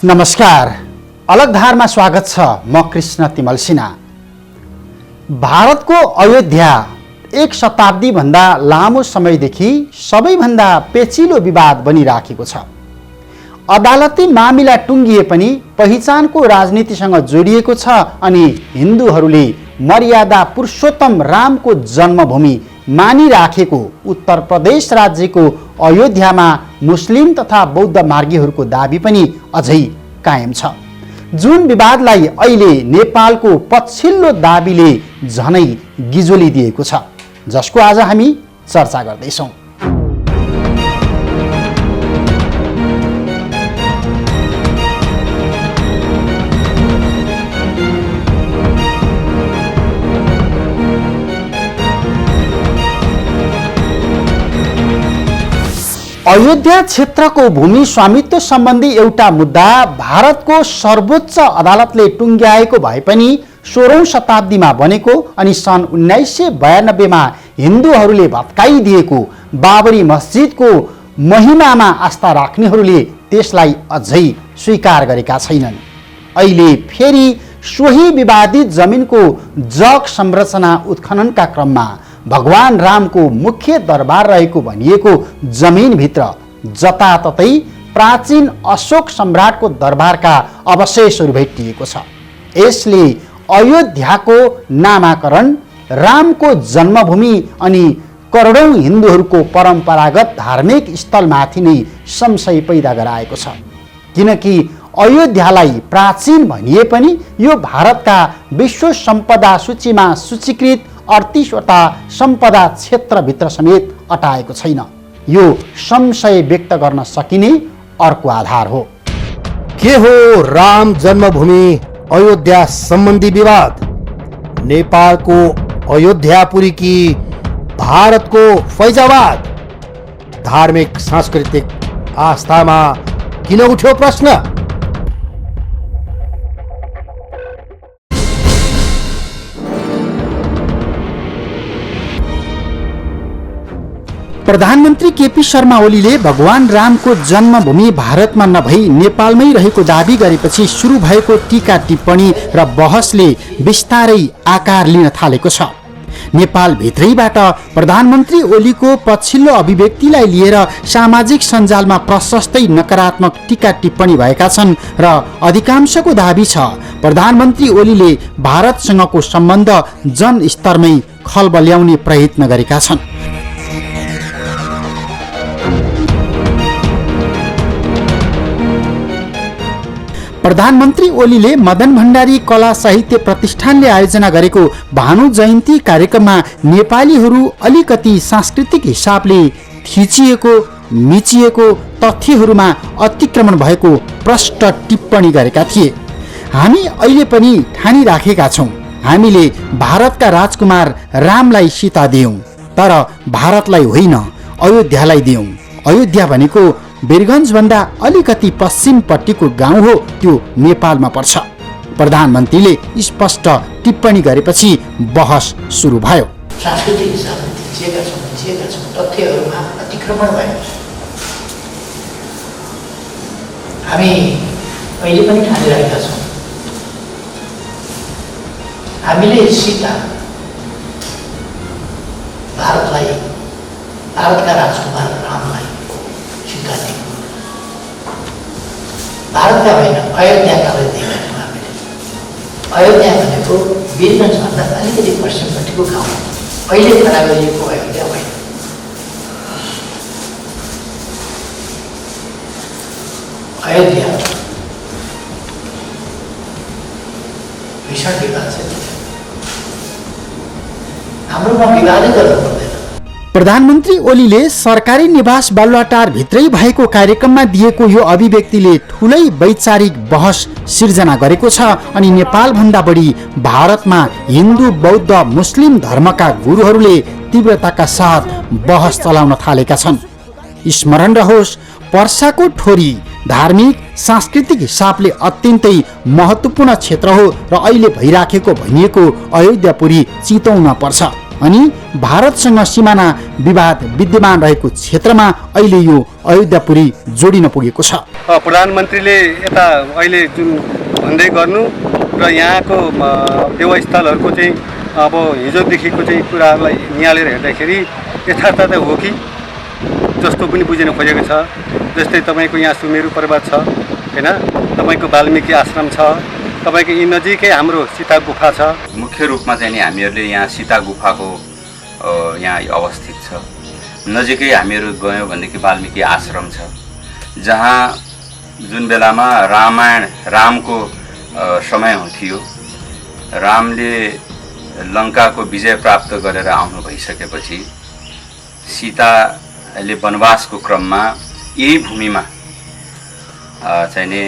नमस्कार, अलग धारमा स्वागत छ। म कृष्ण तिमल सिन्हा। भारतको अयोध्या एक शताब्दी भन्दा लामो समयदेखि सबैभन्दा पेचिलो विवाद बनिराखेको छ। अदालती मामिला टुङ्गिए पनि पहिचानको राजनीतिसँग जोडिएको छ अनि हिन्दूहरूले मर्यादा पुरुषोत्तम रामको जन्मभूमि मानिराखेको उत्तर प्रदेश राज्यको अयोध्यामा मुस्लिम तथा बौद्ध मार्गीहरूको दाबी पनि अझै कायम छ, जुन विवादलाई अहिले नेपालको पछिल्लो दाबीले झनै गिजोली दिएको छ, जसको आज हामी चर्चा गर्दैछौँ। अयोध्या क्षेत्रको भूमि स्वामित्व सम्बन्धी एउटा मुद्दा भारतको सर्वोच्च अदालतले टुङ्ग्याएको भए पनि 16औं शताब्दीमा बनेको अनि सन् 1992 मा हिन्दूहरूले भत्काइदिएको बाबरी मस्जिदको महिमामा आस्था राख्नेहरूले त्यसलाई अझै स्वीकार गरेका छैनन्। अहिले फेरि सोही विवादित जमिनको जग संरचना उत्खननका क्रममा भगवान रामको मुख्य दरबार रहेको भनिएको जमिनभित्र जताततै प्राचीन अशोक सम्राटको दरबारका अवशेषहरू भेटिएको छ। यसले अयोध्याको नामाकरण रामको जन्मभूमि अनि करोडौं हिन्दूहरूको परम्परागत धार्मिक स्थलमाथि नै संशय पैदा गराएको छ, किनकि अयोध्यालाई प्राचीन भनिए पनि यो भारतका विश्व सम्पदा सूचीमा सूचीकृत 38वटा सम्पदा क्षेत्रभित्र समेत अटाएको छैन। यो संशय व्यक्त गर्न सकिने अर्को आधार हो। के हो राम जन्मभूमि अयोध्या सम्बन्धी विवाद? नेपालको अयोध्यापुरी कि भारतको फैजाबाद? धार्मिक सांस्कृतिक आस्थामा किन उठ्यो प्रश्न? प्रधानमन्त्री केपी शर्मा ओलीले भगवान रामको जन्मभूमि भारतमा नभई नेपालमै रहेको दाबी गरेपछि सुरु भएको टीका टिप्पणी र बहसले बिस्तारै आकार लिन थालेको छ। नेपाल भित्रैबाट प्रधानमन्त्री ओलीको पछिल्लो अभिव्यक्तिलाई लिएर सामाजिक सञ्जालमा प्रशस्तै नकारात्मक टीका टिप्पणी भएका छन् र अधिकांशको दाबी छ प्रधानमन्त्री ओलीले भारतसँगको सम्बन्ध जनस्तरमै खलबल्याउने प्रयत्न गरेका छन्। प्रधानमन्त्री ओलीले मदन भण्डारी कला साहित्य प्रतिष्ठानले आयोजना गरेको भानु जयन्ती कार्यक्रममा नेपालीहरू अलिकति सांस्कृतिक हिसाबले थिचिएको मिचिएको तथ्यहरूमा अतिक्रमण भएको प्रष्ट टिप्पणी गरेका थिए। हामी अहिले पनि ठानिराखेका छौँ, हामीले भारतका राजकुमार रामलाई सीता दियौँ, तर भारतलाई होइन अयोध्यालाई दियौँ। अयोध्या भनेको वीरगञ्जभन्दा अलिकति पश्चिमपट्टिको गाउँ हो, त्यो नेपालमा पर्छ। प्रधानमन्त्रीले स्पष्ट टिप्पणी गरेपछि बहस सुरु भयो। सांस्कृतिक हिसाबले थिचिएका छौँ, तथ्यहरूमा अतिक्रमण भएको छ। हामी अहिले पनि ठानिरहेका छौँ, हामीले सीता भारतका राजकुमार रामलाई सीता दियौँ। भारतका होइन अयोध्याकालाई दिएका छौँ हामीले। अयोध्या भनेको वीरगञ्जभन्दा अलिकति पश्चिमपट्टिको गाउँ, अहिले खडा गरिएको अयोध्या होइन। अयोध्या भीषण विवाद छ, हाम्रोमा विवादै गर्नु पर्दैन। प्रधानमन्त्री ओलीले सरकारी निवास बालुवाटार भित्रै भएको कार्यक्रममा दिएको यो अभिव्यक्तिले ठुलै वैचारिक बहस सिर्जना गरेको छ अनि नेपालभन्दा बढी भारतमा हिन्दू बौद्ध मुस्लिम धर्मका गुरुहरूले तीव्रताका साथ बहस चलाउन थालेका छन्। स्मरण रहोस्, पर्साको ठोरी धार्मिक सांस्कृतिक हिसाबले अत्यन्तै महत्त्वपूर्ण क्षेत्र हो र अहिले भइराखेको भनिएको अयोध्यापुरी चितौन पर्छ। अनि भारतसँग सिमाना विवाद विद्यमान रहेको क्षेत्रमा अहिले यो अयोध्यापुरी जोडिन पुगेको छ। प्रधानमन्त्रीले यता अहिले जुन भन्दै गर्नु र यहाँको देवस्थलहरूको चाहिँ अब हिजोदेखिको चाहिँ कुराहरूलाई निहालेर हेर्दाखेरि यथार्थ हो कि जस्तो पनि बुझिन खोजेको छ। जस्तै तपाईँको यहाँ सुमेरु पर्वत छ होइन, तपाईँको वाल्मिकी आश्रम छ, तपाईँको यी नजिकै हाम्रो सीता गुफा छ। मुख्य रूपमा चाहिँ नि हामीहरूले यहाँ सीता गुफाको यहाँ अवस्थित छ। नजिकै हामीहरू गयौँ भनेदेखि वाल्मिकी आश्रम छ, जहाँ जुन बेलामा रामको समय थियो, रामले लङ्काको विजय प्राप्त गरेर आउनु भइसकेपछि सीताले वनवासको क्रममा यही भूमिमा चाहिँ नि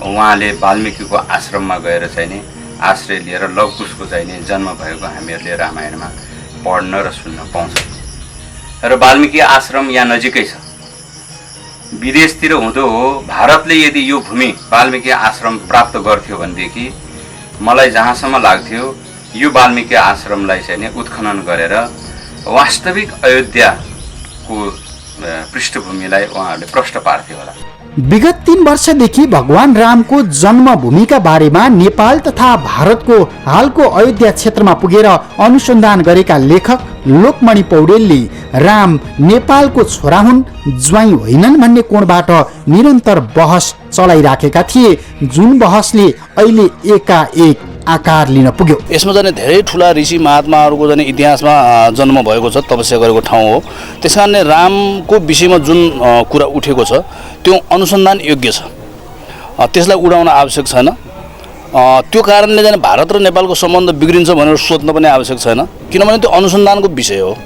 उहाँले वाल्मिकीको आश्रममा गएर चाहिँ नि आश्रय लिएर लव कुशको चाहिँ नि जन्म भएको हामीहरूले रामायणमा पढ्न र सुन्न पाउँछौँ। र वाल्मिकी आश्रम यहाँ नजिकै छ। विदेशतिर हुँदो हो भारतले यदि यो भूमि वाल्मिकी आश्रम प्राप्त गर्थ्यो भनेदेखि मलाई जहाँसम्म लाग्थ्यो यो वाल्मिकी आश्रमलाई चाहिँ नि उत्खनन गरेर वास्तविक अयोध्याको पृष्ठभूमिलाई उहाँहरूले प्रष्ट पार्थ्यो होला। विगत 3 वर्षदेखि भगवान रामको जन्मभूमिका बारेमा नेपाल तथा भारतको हालको अयोध्या क्षेत्रमा पुगेर अनुसन्धान गरेका लेखक लोकमणि पौडेलले राम नेपालको छोरा हुन्, ज्वाइँ होइनन् भन्ने कोणबाट निरन्तर बहस चलाइराखेका थिए, जुन बहसले अहिले एकाएक आकार लिन पुग्यो। यसमा चाहिँ धेरै ठुला ऋषि महात्माहरूको चाहिँ इतिहासमा जन्म भएको छ, तपस्या गरेको ठाउँ हो। त्यसकारणले रामको विषयमा जुन कुरा उठेको छ त्यो अनुसन्धान योग्य छ, त्यसलाई उडाउन आवश्यक छैन। त्यो कारणले चाहिँ भारत र नेपालको सम्बन्ध बिग्रिन्छ भनेर सोच्न पनि आवश्यक छैन, किनभने त्यो अनुसन्धानको विषय हो।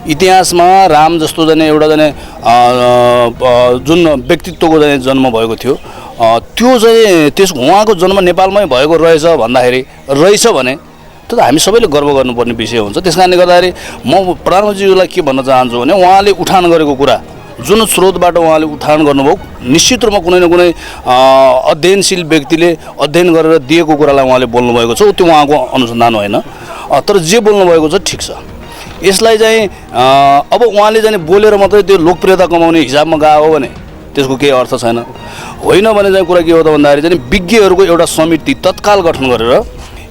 इतिहासमा राम जस्तो चाहिँ एउटा चाहिँ जुन व्यक्तित्वको चाहिँ जन्म भएको थियो त्यो चाहिँ त्यसको उहाँको जन्म नेपालमै भएको रहेछ भने त्यो त हामी सबैले गर्व गर्नुपर्ने विषय हुन्छ। त्यस कारणले गर्दाखेरि म प्रधानमन्त्रीज्यूलाई के भन्न चाहन्छु भने उहाँले उठान गरेको कुरा जुन स्रोतबाट उहाँले उठान गर्नुभयो, निश्चित रूपमा कुनै न कुनै अध्ययनशील व्यक्तिले अध्ययन गरेर दिएको कुरालाई उहाँले बोल्नुभएको छ, त्यो उहाँको अनुसन्धान होइन। तर जे बोल्नुभएको छ ठिक छ। यसलाई चाहिँ अब उहाँले चाहिँ बोलेर मात्रै त्यो लोकप्रियता कमाउने हिसाबमा गएको हो भने त्यसको केही अर्थ छैन। होइन भने चाहिँ कुरा के हो त भन्दाखेरि चाहिँ विज्ञहरूको एउटा समिति तत्काल गठन गरेर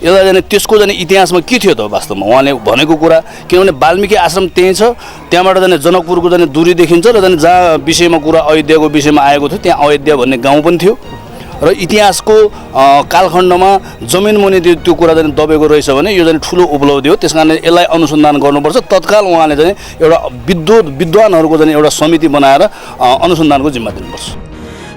यसलाई चाहिँ त्यसको चाहिँ इतिहासमा के थियो त वास्तवमा उहाँले भनेको कुरा, किनभने वाल्मिकी आश्रम त्यहीँ छ, त्यहाँबाट चाहिँ जनकपुरको चाहिँ दूरी देखिन्छ र चाहिँ जहाँ विषयमा कुरा अयोध्याको विषयमा आएको थियो त्यहाँ अयोध्या भन्ने गाउँ पनि थियो र इतिहासको कालखण्डमा जमिन मुनि त्यो कुरा चाहिँ दबेको रहेछ भने यो चाहिँ ठुलो उपलब्धि हो। त्यस कारणले यसलाई अनुसन्धान गर्नुपर्छ। तत्काल उहाँले चाहिँ एउटा विद्वानहरूको चाहिँ एउटा समिति बनाएर अनुसन्धानको जिम्मा दिनुपर्छ।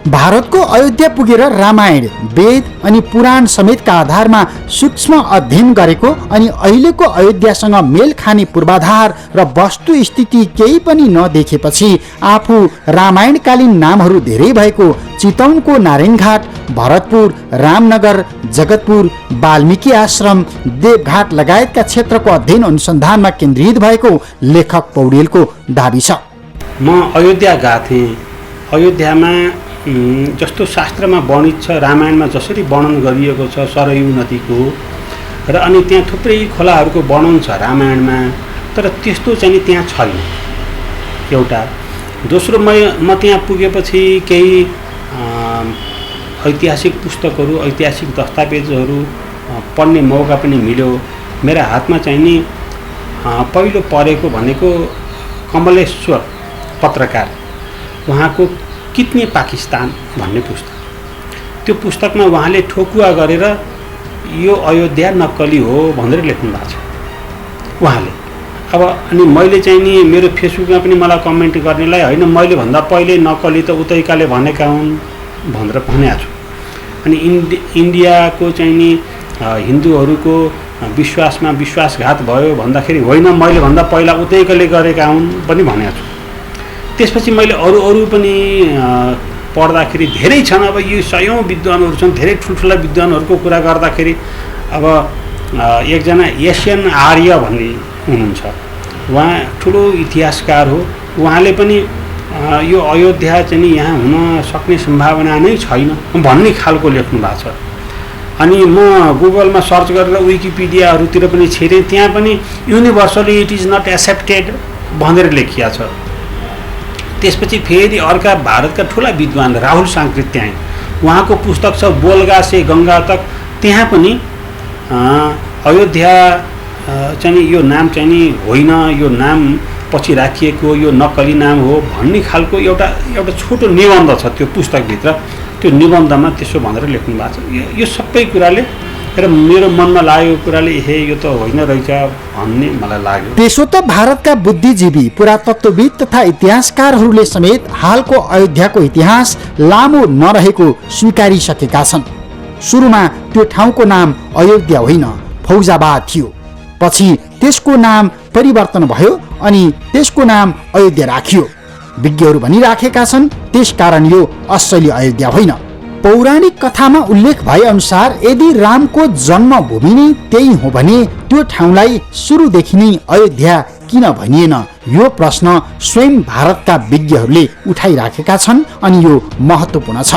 भारतको अयोध्या पुगेर रामायण, वेद अनि पुराण समेतका आधारमा सूक्ष्म अध्ययन गरेको अनि अहिलेको अयोध्यासँग मेल खाने पूर्वाधार र वस्तुस्थिति केही पनि नदेखेपछि आफू रामायणकालीन नामहरू धेरै भएको चितवनको नारायणघाट, भरतपुर, रामनगर, जगतपुर, वाल्मिकी आश्रम, देवघाट लगायतका क्षेत्रको अध्ययन अनुसन्धानमा केन्द्रित भएको लेखक पौडेलको दाबी छ। म अयोध्या गएको थिएँ। अयोध्यामा जस्तो शास्त्रमा वर्णित छ, रामायणमा जसरी वर्णन गरिएको छ सरयू नदीको र अनि त्यहाँ थुप्रै खोलाहरूको वर्णन छ रामायणमा, तर त्यस्तो चाहिँ त्यहाँ छैन एउटा। दोस्रो म त्यहाँ पुगेपछि केही ऐतिहासिक पुस्तकहरू, ऐतिहासिक दस्तावेजहरू पढ्ने मौका पनि मिल्यो। मेरो हातमा चाहिँ नि पहिलो पढेको भनेको कमलेश्वर पत्रकार, उहाँको कितने पाकिस्तान भन्ने पुस्तक। त्यो पुस्तकमा उहाँले ठोकुवा गरेर यो अयोध्या नक्कली हो भनेर लेख्नु भएको छ उहाँले। अब अनि मैले चाहिँ नि मेरो फेसबुकमा पनि मलाई कमेन्ट गर्नेलाई होइन मैले भन्दा पहिले नक्कली त उतैकाले भनेका हुन् भनेर भनेको छु। अनि इन्डियाको चाहिँ नि हिन्दूहरूको विश्वासमा विश्वासघात भयो भन्दाखेरि होइन मैले भन्दा पहिला उतैकाले गरेका हुन् पनि भनेको छु। त्यसपछि मैले अरू पनि पढ्दाखेरि धेरै छन्। अब यो सयौँ विद्वानहरू छन्, धेरै ठुल्ठुला विद्वानहरूको कुरा गर्दाखेरि अब एकजना एसियन आर्य भन्ने हुनुहुन्छ, उहाँ ठुलो इतिहासकार हो। उहाँले पनि यो अयोध्या चाहिँ यहाँ हुन सक्ने सम्भावना नै छैन भन्ने खालको लेख्नु भएको छ। अनि म गुगलमा सर्च गरेर विकिपिडियाहरूतिर पनि छिरेँ, त्यहाँ पनि universally it is not accepted भनेर लेखिया छ। त्यसपछि फेरि अर्का भारतका ठुला विद्वान राहुल साङ्कृत्य आए, उहाँको पुस्तक छ बोलगा से गङ्गा तक, त्यहाँ पनि अयोध्या चाहिँ यो नाम चाहिँ नि होइन, यो नाम पछि राखिएको, यो नक्कली नाम हो भन्ने खालको एउटा छोटो निबन्ध छ त्यो पुस्तकभित्र। त्यो निबन्धमा त्यसो भनेर लेख्नु भएको छ। यो सबै कुराले र मेरो मनमा लागेको कुराले हे यो त होइन रहेछ भन्ने मलाई लाग्यो। त्यसो त भारतका बुद्धिजीवी, पुरातत्वविद तथा इतिहासकारहरूले समेत हालको अयोध्याको इतिहास लामो नरहेको स्वीकारिसकेका छन्। सुरुमा त्यो ठाउँको नाम अयोध्या होइन फौजाबाद थियो, पछि त्यसको नाम परिवर्तन भयो अनि त्यसको नाम अयोध्या राखियो। विज्ञहरू भनिराखेका छन् त्यसकारण यो असली अयोध्या होइन। पौराणिक कथामा उल्लेख भए अनुसार यदि रामको जन्मभूमि नै त्यही हो भने त्यो ठाउँलाई सुरुदेखि नै अयोध्या किन भनिएन, यो प्रश्न स्वयं भारतका विज्ञहरूले उठाइराखेका छन् अनि यो महत्त्वपूर्ण छ।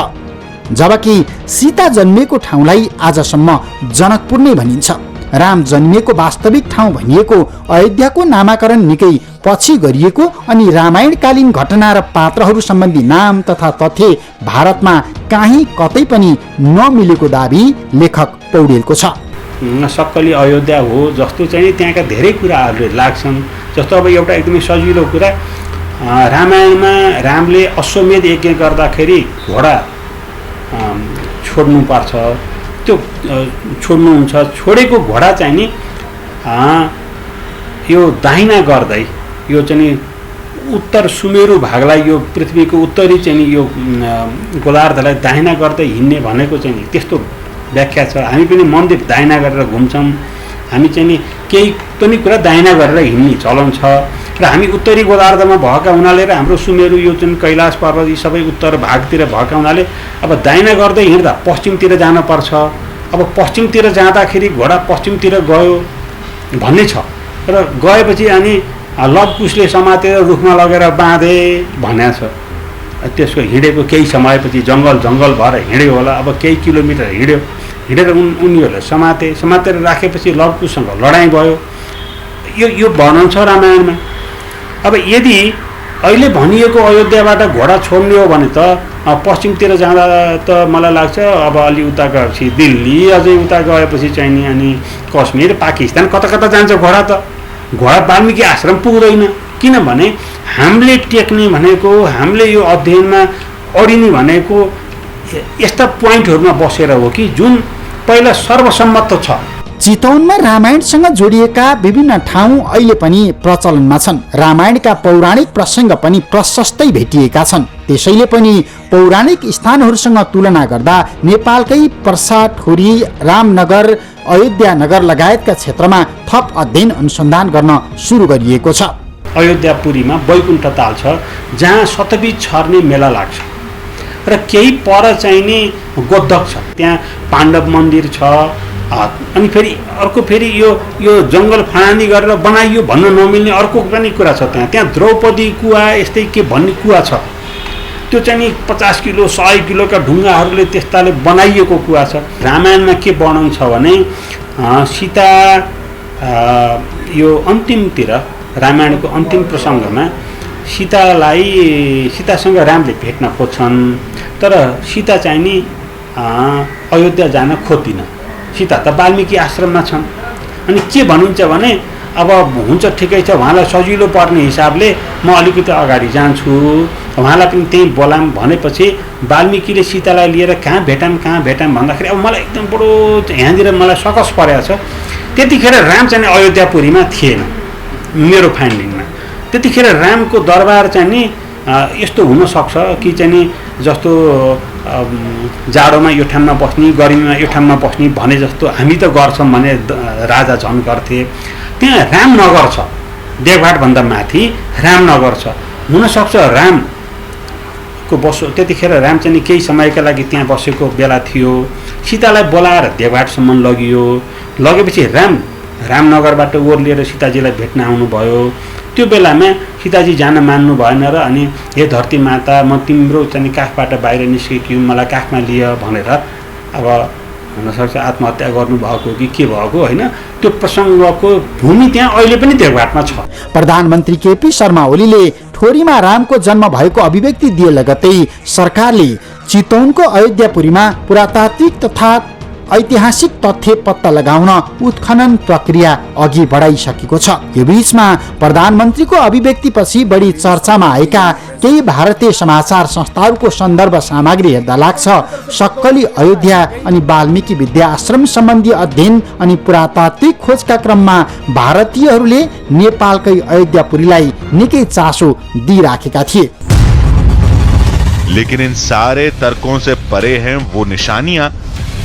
जबकि सीता जन्मेको ठाउँलाई आजसम्म जनकपुर नै भनिन्छ। राम जन्मिएको वास्तविक ठाउँ भनिएको अयोध्याको नामाकरण निकै पछि गरिएको अनि रामायणकालीन घटना र पात्रहरू सम्बन्धी नाम तथा तथ्य भारतमा कहीँ कतै पनि नमिलेको दाबी लेखक पौडेलको छ। सक्कली अयोध्या हो जस्तो चाहिँ त्यहाँका धेरै कुराहरूले लाग्छन्। जस्तो अब एउटा एकदमै सजिलो कुरा, रामायणमा रामले अश्वमेध यज्ञ गर्दाखेरि घोडा छोड्नुपर्छ, त्यो छोड्नुहुन्छ। छोडेको घोडा चाहिँ नि यो दाहिना गर्दै यो चाहिँ उत्तर सुमेरु भागलाई, यो पृथ्वीको उत्तरी चाहिँ यो गोलार्धलाई दाहिना गर्दै हिँड्ने भनेको चाहिँ त्यस्तो व्याख्या छ। हामी पनि मन्दिर दाहिना गरेर घुम्छौँ, हामी चाहिँ नि केही पनि कुरा दाहिना गरेर हिँड्ने चलन छ र हामी उत्तरी गोलार्धमा भएका हुनाले र हाम्रो सुमेरु यो जुन कैलाश पर्वत यी सबै उत्तर भागतिर भएका हुनाले अब दाहिना गर्दै हिँड्दा पश्चिमतिर जानुपर्छ। अब पश्चिमतिर जाँदाखेरि घोडा पश्चिमतिर गयो भन्ने छ र गएपछि अनि लवकुशले समातेर रुखमा लगेर बाँधे भनेको छ। त्यसको हिँडेको केही समयपछि जङ्गल भएर हिँड्यो होला, अब केही किलोमिटर हिँडेर उनीहरूले समातेर राखेपछि लवकुशसँग लडाइँ भयो। यो वर्णन छ रामायणमा। अब यदि अहिले भनिएको अयोध्याबाट घोडा छोड्ने हो भने त पश्चिमतिर जाँदा त मलाई लाग्छ अब अलि उता गएपछि दिल्ली, अझै उता गएपछि चाहिँ नि अनि कश्मीर, पाकिस्तान कता कता जान्छ घोडा त। घोडा वाल्मिकी आश्रम पुग्दैन, किनभने हामीले टेक्ने भनेको, हामीले यो अध्ययनमा अडिने भनेको यस्ता पोइन्टहरूमा बसेर हो कि जुन पहिला सर्वसम्मत छ। चितवनमा रामायणसँग जोडिएका विभिन्न ठाउँ अहिले पनि प्रचलनमा छन्। रामायणका पौराणिक प्रसङ्ग पनि प्रशस्तै भेटिएका छन्। त्यसैले पनि पौराणिक स्थानहरूसँग तुलना गर्दा नेपालकै पर्सा, ठोरी, रामनगर, अयोध्या नगर लगायतका क्षेत्रमा थप अध्ययन अनुसन्धान गर्न सुरु गरिएको छ। अयोध्यापुरीमा वैकुण्ठ ताल छ जहाँ सतबीज छर्ने मेला लाग्छ र केही पर चाहिँ नि गोद्धक छ, त्यहाँ पाण्डव मन्दिर छ। अनि अर्को फेरि यो जङ्गल फडानी गरेर बनाइयो भन्न नमिल्ने अर्को पनि कुरा छ। त्यहाँ द्रौपदी कुवा यस्तै के भन्ने कुवा छ, त्यो चाहिँ नि 50 किलो 100 किलोका ढुङ्गाहरूले त्यस्ताले बनाइएको कुवा छ। रामायणमा के वर्णन छ भने सीता यो अन्तिमतिर, रामायणको अन्तिम प्रसङ्गमा सीतासँग रामले भेट्न खोज्छन्, तर सीता चाहिँ नि अयोध्या जान खोज्दिन। सीता त वाल्मिकी आश्रममा छन्। अनि के भनिन्छ भने अब हुन्छ ठिकै छ, उहाँलाई सजिलो पर्ने हिसाबले म अलिकति अगाडि जान्छु, उहाँलाई पनि त्यहीँ बोलाम भनेपछि वाल्मिकीले सीतालाई लिएर कहाँ भेटाम भन्दाखेरि अब मलाई एकदम बडो यहाँनिर मलाई सकस परेको छ। त्यतिखेर राम चाहिँ अयोध्यापुरीमा थिएन मेरो फाइन्डिङमा। त्यतिखेर रामको दरबार चाहिँ नि यस्तो हुनसक्छ कि चाहिँ नि जस्तो जाडोमा यो ठाउँमा बस्ने, गर्मीमा यो ठाउँमा बस्ने भने जस्तो हामी त गर्छौँ भने राजा झन् गर्थे। त्यहाँ रामनगर छ, देवघाटभन्दा माथि रामनगर छ। हुनसक्छ रामको त्यतिखेर राम चाहिँ केही समयका लागि त्यहाँ बसेको बेला थियो। सीतालाई बोलाएर देवघाटसम्म लगेपछि रामनगरबाट ओर्लिएर सीताजीलाई भेट्न आउनुभयो। त्यो बेलामा सीताजी जान मान्नु भएन र अनि हे धरती माता, म तिम्रो चाहिँ काखबाट बाहिर निस्केकी मलाई काखमा लिय भनेर अब हुनसक्छ आत्महत्या गर्नुभएको कि के भएको होइन, त्यो प्रसङ्गको भूमि त्यहाँ अहिले पनि देवघाटमा छ। प्रधानमन्त्री केपी शर्मा ओलीले ठोरीमा रामको जन्म भएको अभिव्यक्ति दिए लगत्तै सरकारले चितवनको अयोध्यापुरीमा पुरातात्विक तथा ऐतिहासिक तथ्य पत्ता लगाउन उत्खनन प्रक्रिया अघि बढाइसकेको छ। यो बीचमा प्रधानमन्त्रीको अभिव्यक्तिपछि बढी चर्चामा आएका केही भारतीय समाचार संस्थाहरूको सन्दर्भ सामग्री हेर्दा लाग्छ सक्कली अयोध्या अनि वाल्मीकि विद्या आश्रम सम्बन्धी अध्ययन अनि पुरातात्विक खोजका क्रममा भारतीयहरूले नेपालकै अयोध्यापुरीलाई निकै चासो दिइराखेका थिए। लेकिन इन सारे तर्कों से परे हैं वो निशानियां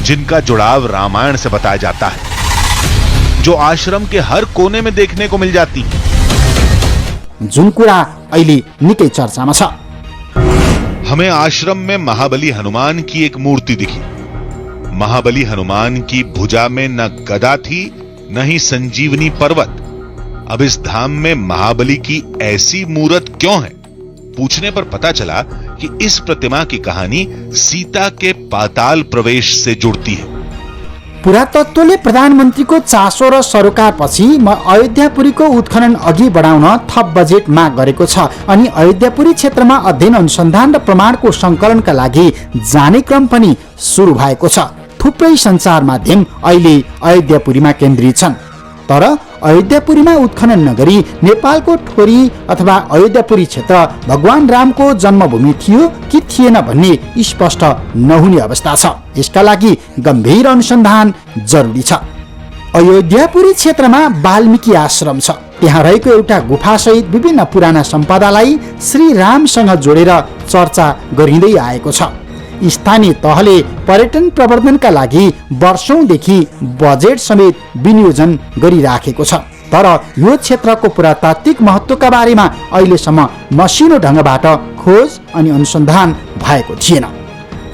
जिनका जुड़ाव रामायण से बताया जाता है, जो आश्रम के हर कोने में देखने को मिल जाती है। जुन कुरा अहिले निकै चर्चामा छ। हमें आश्रम में महाबली हनुमान की एक मूर्ति दिखी। महाबली हनुमान की भुजा में न गदा थी न ही संजीवनी पर्वत। अब इस धाम में महाबली की ऐसी मूर्त क्यों है? पूछने पर पता चला कि इस प्रतिमा की कहानी सीता के पाताल प्रवेश से जुड़ती है। पुरातत्वले प्रधानमन्त्रीको चासो र सरोकारपछि अयोध्यापुरीको उत्खनन अघि बढाउन थप बजेट माग गरेको छ अनि अयोध्यापुरी क्षेत्रमा अध्ययन अनुसन्धान र प्रमाणको संकलनका लागि जाने क्रम पनि सुरु भएको छ। थुप्रै सञ्चार माध्यम अहिले अयोध्यापुरीमा केन्द्रित छन्, तर अयोध्यापुरीमा उत्खनन नगरी नेपालको ठोरी अथवा अयोध्यापुरी क्षेत्र भगवान रामको जन्मभूमि थियो कि थिएन भन्ने स्पष्ट नहुने अवस्था छ। यसका लागि गम्भीर अनुसन्धान जरुरी छ। अयोध्यापुरी क्षेत्रमा वाल्मीकि आश्रम छ। त्यहाँ रहेको एउटा गुफासहित विभिन्न पुराना सम्पदालाई श्री रामसँग जोडेर चर्चा गरिँदै आएको छ। स्थानीय तहले पर्यटन प्रवर्धनका लागि वर्षौंदेखि बजेट समेत विनियोजन गरिराखेको छ, तर यो क्षेत्रको पुरातात्विक महत्त्वका बारेमा अहिलेसम्म मसिनो ढङ्गबाट खोज अनि अनुसन्धान भएको थिएन।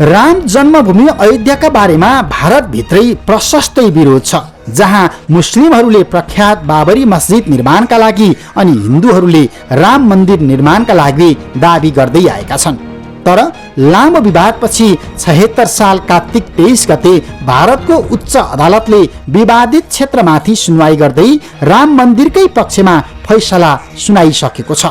राम जन्मभूमि अयोध्याका बारेमा भारतभित्रै प्रशस्तै विरोध छ, जहाँ मुस्लिमहरूले प्रख्यात बाबरी मस्जिद निर्माणका लागि अनि हिन्दूहरूले राम मन्दिर निर्माणका लागि दाबी गर्दै आएका छन्। तर लामो विवादपछि 76 साल कार्तिक 23 गते भारतको उच्च अदालतले विवादित क्षेत्रमाथि सुनवाई गर्दै राम मन्दिरकै पक्षमा फैसला सुनाइसकेको छ।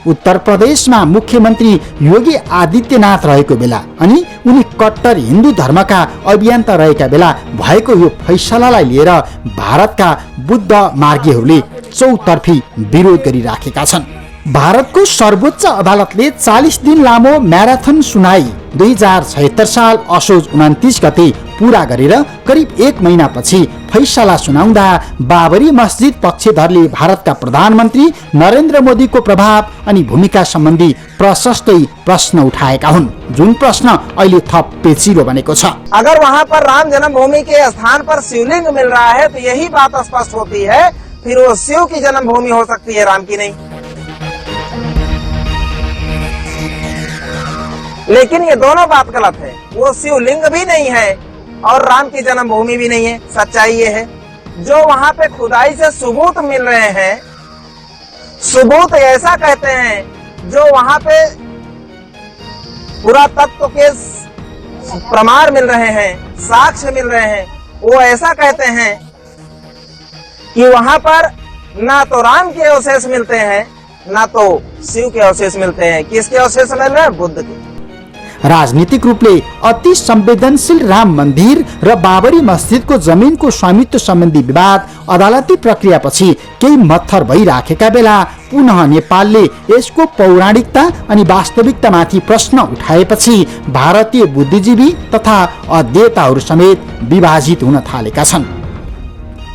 उत्तर प्रदेशमा मुख्यमन्त्री योगी आदित्यनाथ रहेको बेला अनि उनी कट्टर हिन्दू धर्मका अभियन्ता रहेका बेला भएको यो फैसलालाई लिएर भारतका बुद्ध मार्गीहरूले चौतर्फी विरोध गरिराखेका छन्। भारतको सर्वोच्च अदालतले 40 दिन लामो म्याराथन सुनाई 2076 साल असोज 29 गते पूरा गरेर करिब 1 महिनापछि फैसला सुनाउँदा बाबरी मस्जिद पक्षधरले भारतका प्रधानमन्त्री नरेन्द्र मोदीको प्रभाव अनि भूमिका सम्बन्धी प्रशस्तै प्रश्न उठाएका हुन्, जुन प्रश्न अहिले थप पेचिलो बनेको छ। अगर वहाँ पर राम जन्मभूमि के स्थान पर शिवलिंग मिल रहा है तो यही बात स्पष्ट होती है फिर वो शिव की जन्मभूमि हो सकती है, राम की नहीं। लेकिन ये दोनों बात गलत है। वो शिवलिंग भी नहीं है और राम की जन्मभूमि भी नहीं है। सच्चाई ये है, जो वहाँ पे खुदाई से सबूत मिल रहे हैं, सबूत ऐसा कहते हैं जो वहाँ पे पुरातत्व के प्रमाण मिल रहे हैं, साक्ष्य मिल रहे हैं, वो ऐसा कहते हैं कि वहाँ पर ना तो राम के अवशेष मिलते हैं ना तो शिव के अवशेष मिलते हैं। किसके अवशेष मिल रहे हैं? बुद्ध के। राजनीतिक रूपले अति संवेदनशील राम मन्दिर र बाबरी मस्जिदको जमिनको स्वामित्व सम्बन्धी विवाद अदालती प्रक्रियापछि केही मत्थर भइराखेका बेला पुनः नेपालले यसको पौराणिकता अनि वास्तविकतामाथि प्रश्न उठाएपछि भारतीय बुद्धिजीवी तथा अध्येताहरू समेत विभाजित हुन थालेका छन्।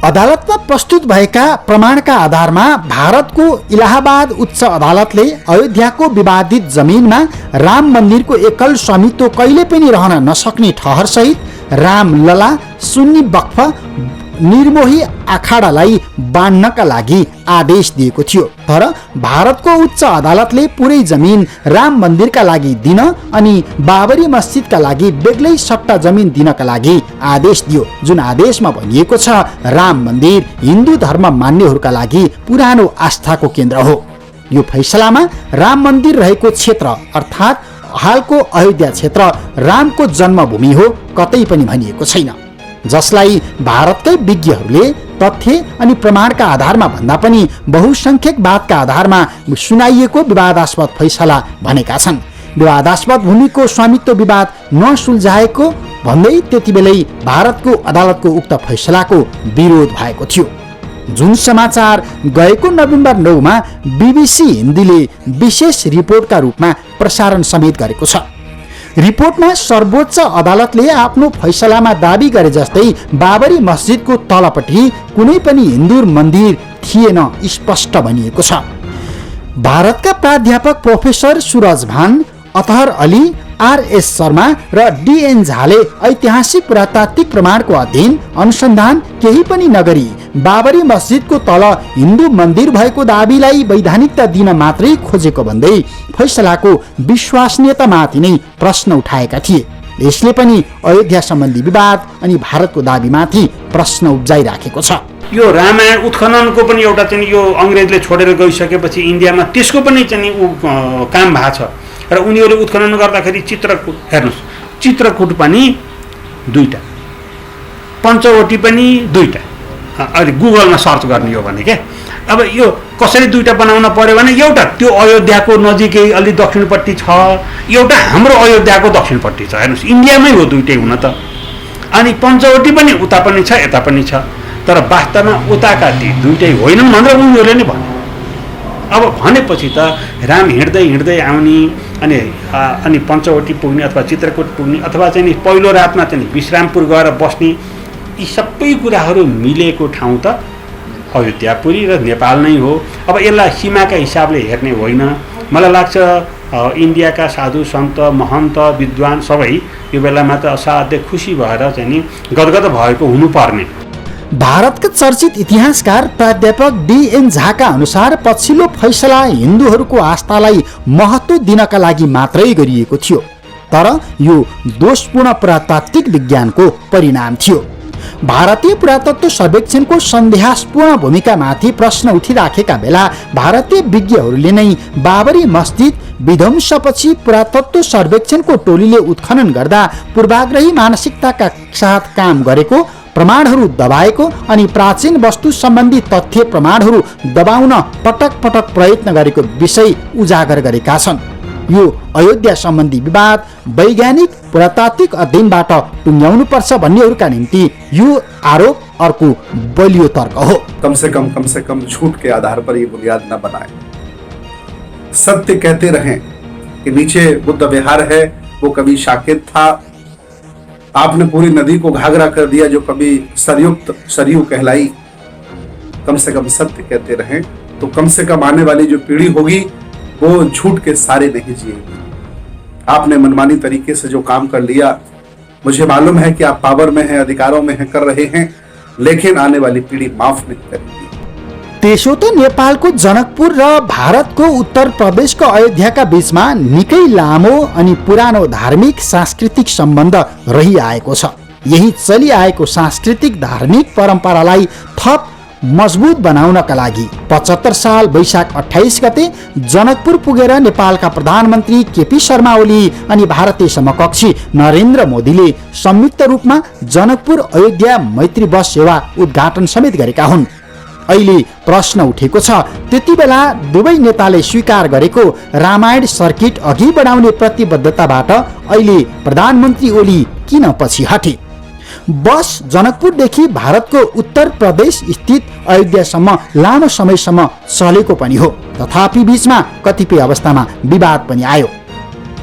अदालतमा प्रस्तुत भएका प्रमाणका आधारमा भारतको इलाहाबाद उच्च अदालतले अयोध्याको विवादित जमिनमा राम मन्दिरको एकल स्वामित्व कहिले पनि रहन नसक्ने ठहरसहित रामलला सुन्नी वक्फ निर्मोही आखाडालाई बाँड्नका लागि आदेश दिएको थियो। तर भारतको उच्च अदालतले पुरै जमिन राम मन्दिरका लागि दिन अनि बाबरी मस्जिदका लागि बेग्लै सट्टा जमिन दिनका लागि आदेश दियो, जुन आदेशमा भनिएको छ राम मन्दिर हिन्दू धर्म मान्नेहरूका लागि पुरानो आस्थाको केन्द्र हो। यो फैसलामा राम मन्दिर रहेको क्षेत्र अर्थात् हालको अयोध्या क्षेत्र रामको जन्मभूमि हो कतै पनि भनिएको छैन। जसलाई भारतकै विज्ञहरूले तथ्य अनि प्रमाणका आधारमा भन्दा पनि बहुसंख्यकवादका आधारमा सुनाइएको विवादास्पद फैसला भनेका छन्। विवादास्पद भूमिको स्वामित्व विवाद नसुल्झाएको भन्दै त्यतिबेलै भारतको अदालतको उक्त फैसलाको विरोध भएको थियो, जुन समाचार गएको नोभेम्बर 9 मा BBC हिन्दीले विशेष रिपोर्टका रूपमा प्रसारण समेत गरेको छ। रिपोर्टमा सर्वोच्च अदालतले आफ्नो फैसलामा दाबी गरे जस्तै बाबरी मस्जिदको तलपट्टि कुनै पनि हिन्दू मन्दिर थिएन स्पष्ट भनिएको छ। भारतका प्राध्यापक प्रोफेसर सुरज भान, अतहर अली, RS शर्मा र DN झाले ऐतिहासिक पुरातात्विक प्रमाणको अध्ययन अनुसन्धान केही पनि नगरी बाबरी मस्जिदको तल हिन्दू मन्दिर भएको दाबीलाई वैधानिकता दिन मात्रै खोजेको भन्दै फैसलाको विश्वसनीयतामाथि नै प्रश्न उठाएका थिए। यसले पनि अयोध्या सम्बन्धी विवाद अनि भारतको दाबीमाथि प्रश्न उब्जाइराखेको छ। यो रामायण उत्खननको पनि एउटा चाहिँ यो अङ्ग्रेजले छोडेर गइसकेपछि इन्डियामा त्यसको पनि चाहिँ काम भएको छ र उनीहरूले उत्खनन गर्दाखेरि चित्रकूट हेर्नुहोस्, चित्रकूट पनि 2टा, पञ्चवटी पनि 2टा। अहिले गुगलमा सर्च गर्ने हो भने क्या अब यो कसरी 2टा बनाउन पर्यो भने एउटा त्यो अयोध्याको नजिकै अलि दक्षिणपट्टि छ, एउटा हाम्रो अयोध्याको दक्षिणपट्टि छ। हेर्नुहोस् इन्डियामै हो 2टै हुन त, अनि पञ्चवटी पनि उता पनि छ यता पनि छ, तर वास्तवमा उताका ती 2टै होइनन् भनेर उनीहरूले नै भने। अब भनेपछि त राम हिँड्दै हिँड्दै आउने अनि पञ्चवटी पुग्ने अथवा चित्रकूट पुग्ने अथवा चाहिँ पहिलो रातमा चाहिँ विश्रामपुर गएर बस्ने, यी सबै कुराहरू मिलेको ठाउँ त अयोध्यापुरी र नेपाल नै हो। अब यसलाई सीमाका हिसाबले हेर्ने होइन। मलाई लाग्छ इन्डियाका साधु सन्त महन्त विद्वान सबै यो बेलामा त असाध्यै खुसी भएर चाहिँ गदगद भएको हुनुपर्ने। भारतका चर्चित इतिहासकार प्राध्यापक DN झाका अनुसार पछिल्लो फैसला हिन्दूहरूको आस्थालाई महत्त्व दिनका लागि मात्रै गरिएको थियो, तर यो दोषपूर्ण पुरातात्विक विज्ञानको परिणाम थियो। भारतीय पुरातत्व सर्वेक्षणको सन्देहास्पूर्ण भूमिकामाथि प्रश्न उठिराखेका बेला भारतीय विज्ञहरूले नै बाबरी मस्जिद विध्वंसपछि पुरातत्व सर्वेक्षणको टोलीले उत्खनन गर्दा पूर्वाग्रही मानसिकताका साथ काम गरेको, प्रमाणहरू दबाएको अनि प्राचीन वस्तु सम्बन्धी तथ्य प्रमाणहरू दबाउन पटक पटक प्रयत्न गरेको विषय उजागर गरेका छन्। यो अयोध्या सम्बन्धी विवाद वैज्ञानिक पुरातात्विक अध्ययनबाट टुङ्ग्याउनुपर्छ भन्नेहरूका निम्ति यो आरोप अर्को बलियो तर्क हो। कम से कम झूठ के आधार पर ये बुनियाद न बनाए, सत्य कहते रहें कि नीचे बुद्ध विहार है, वो कभी शाकित था, आपने पूरी नदी को घाघरा कर दिया जो कभी सरयू कहलाई। कम से कम सत्य कहते रहें तो कम से कम आने वाली जो पीढ़ी होगी वो झूठ के सारे नहीं जिएगी। आपने मनमानी तरीके से जो काम कर लिया, मुझे मालूम है कि आप पावर में हैं, अधिकारों में हैं, कर रहे हैं, लेकिन आने वाली पीढ़ी माफ नहीं करेगी। त्यसो त नेपालको जनकपुर र भारतको उत्तर प्रदेशको अयोध्याका बीचमा निकै लामो अनि पुरानो धार्मिक सांस्कृतिक सम्बन्ध रहिआएको छ। यही चलिआएको सांस्कृतिक धार्मिक परम्परालाई थप मजबुत बनाउनका लागि 75 साल वैशाख 28 गते जनकपुर पुगेर नेपालका प्रधानमन्त्री KP शर्मा ओली अनि भारतीय समकक्षी नरेन्द्र मोदीले संयुक्त रूपमा जनकपुर अयोध्या मैत्री बस सेवा उद्घाटन समेत गरेका हुन्। अहिले प्रश्न उठेको छ, त्यति बेला दुवै नेताले स्वीकार गरेको रामायण सर्किट अघि बढाउने प्रतिबद्धताबाट अहिले प्रधानमन्त्री ओली किन पछि हटे? बस जनकपुरदेखि भारतको उत्तर प्रदेश स्थित अयोध्यासम्म लामो समयसम्म चलेको पनि हो, तथापि बीचमा कतिपय अवस्थामा विवाद पनि आयो।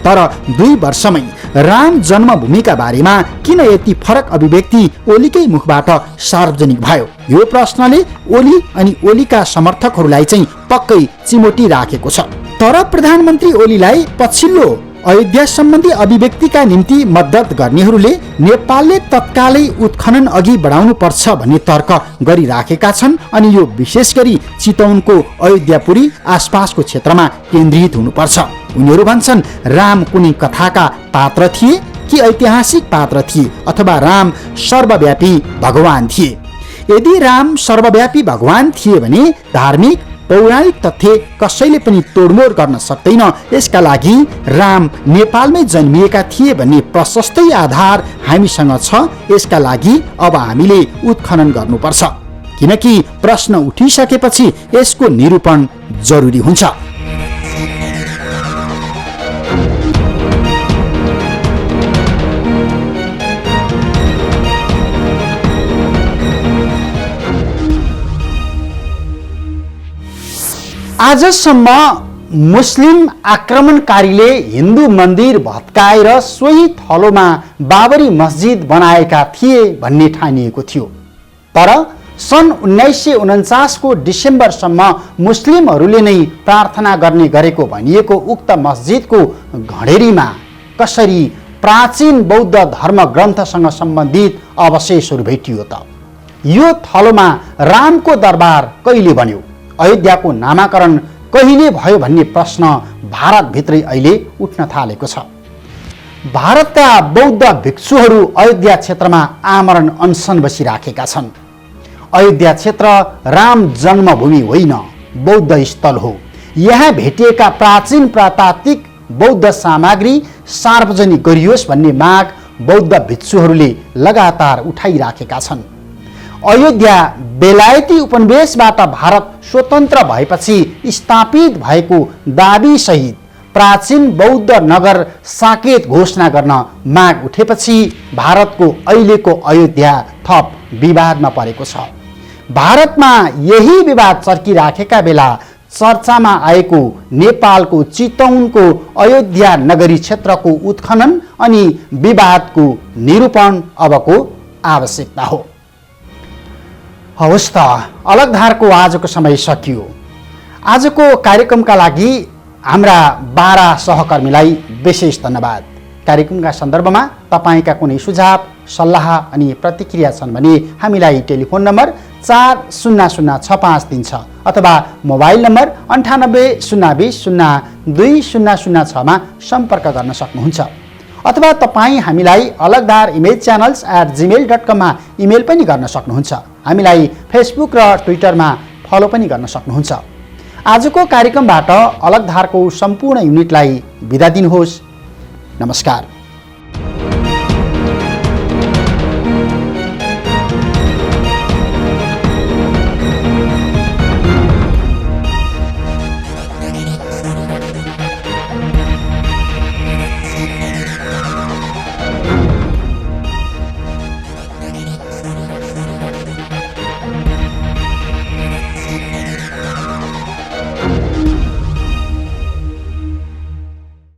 तर 2 वर्षमै राम जन्मभूमिका बारेमा किन यति फरक अभिव्यक्ति ओलीकै मुखबाट सार्वजनिक भयो? यो प्रश्नले ओली अनि ओलीका समर्थकहरूलाई चाहिँ पक्कै चिमोटी राखेको छ। तर प्रधानमन्त्री ओलीलाई पछिल्लो अयोध्या सम्बन्धी अभिव्यक्तिका निम्ति मद्दत गर्नेहरूले नेपालले तत्कालै उत्खनन अघि बढाउनु पर्छ भन्ने तर्क गरिराखेका छन् अनि यो विशेष गरी चितवनको अयोध्यापुरी आसपासको क्षेत्रमा केन्द्रित हुनुपर्छ। उनीहरू भन्छन् राम कुनै कथाका पात्र थिए कि ऐतिहासिक पात्र थिए अथवा राम सर्वव्यापी भगवान थिए? यदि राम सर्वव्यापी भगवान थिए भने धार्मिक पौराणिक तथ्य कसैले पनि तोडमोड गर्न सक्दैन। यसका लागि राम नेपालमै जन्मिएका थिए भन्ने प्रशस्तै आधार हामीसँग छ। यसका लागि अब हामीले उत्खनन गर्नुपर्छ, किनकि प्रश्न उठिसकेपछि यसको निरूपण जरुरी हुन्छ। आजसम्म मुस्लिम आक्रमणकारीले हिन्दू मन्दिर भत्काएर सोही थलोमा बाबरी मस्जिद बनाएका थिए भन्ने ठानिएको थियो। तर सन् 1949 को डिसेम्बरसम्म मुस्लिमहरूले नै प्रार्थना गर्ने गरेको भनिएको उक्त मस्जिदको घडेरीमा कसरी प्राचीन बौद्ध धर्म ग्रन्थसँग सम्बन्धित अवशेषहरू भेटियो त? यो थलोमा रामको दरबार कहिले बन्यो? अयोध्याको नामाकरण कहिले भयो भन्ने प्रश्न भारतभित्रै अहिले उठ्न थालेको छ। भारतका बौद्ध भिक्षुहरू अयोध्या क्षेत्रमा आमरण अनसन बसिराखेका छन्। अयोध्या क्षेत्र राम जन्मभूमि होइन, बौद्ध स्थल हो। यहाँ भेटिएका प्राचीन पुरातात्विक बौद्ध सामग्री सार्वजनिक गरियोस् भन्ने माग बौद्ध भिक्षुहरूले लगातार उठाइराखेका छन्। अयोध्या बेलायती उपनिवेशबाट भारत स्वतन्त्र भएपछि स्थापित भएको दाबी सहित प्राचीन बौद्ध नगर साकेत घोषणा गर्न माग उठेपछि भारतको अहिलेको अयोध्या थप विवादमा परेको छ। भारतमा यही विवाद चर्किराखेका बेला चर्चामा आएको नेपालको चितवनको अयोध्या नगरी क्षेत्रको उत्खनन अनि विवादको निरूपण अबको आवश्यकता हो। हवस् त, अलगधारको आजको समय सकियो। आजको कार्यक्रमका लागि हाम्रा 12 सहकर्मीलाई विशेष धन्यवाद। कार्यक्रमका सन्दर्भमा तपाईका कुनै सुझाव, सल्लाह अनि प्रतिक्रिया छन् भने हामीलाई टेलिफोन नम्बर 400653 अथवा मोबाइल नम्बर 9802002006 मा सम्पर्क गर्न सक्नुहुन्छ। अथवा तपाईँ हामीलाई अलगधार इमेज च्यानल्स @gmail.com मा इमेल पनि गर्न सक्नुहुन्छ। हामीलाई फेसबुक र ट्विटरमा फलो पनि गर्न सक्नुहुन्छ। आजको कार्यक्रमबाट अलगधारको सम्पूर्ण युनिटलाई बिदा दिनुहोस्। नमस्कार।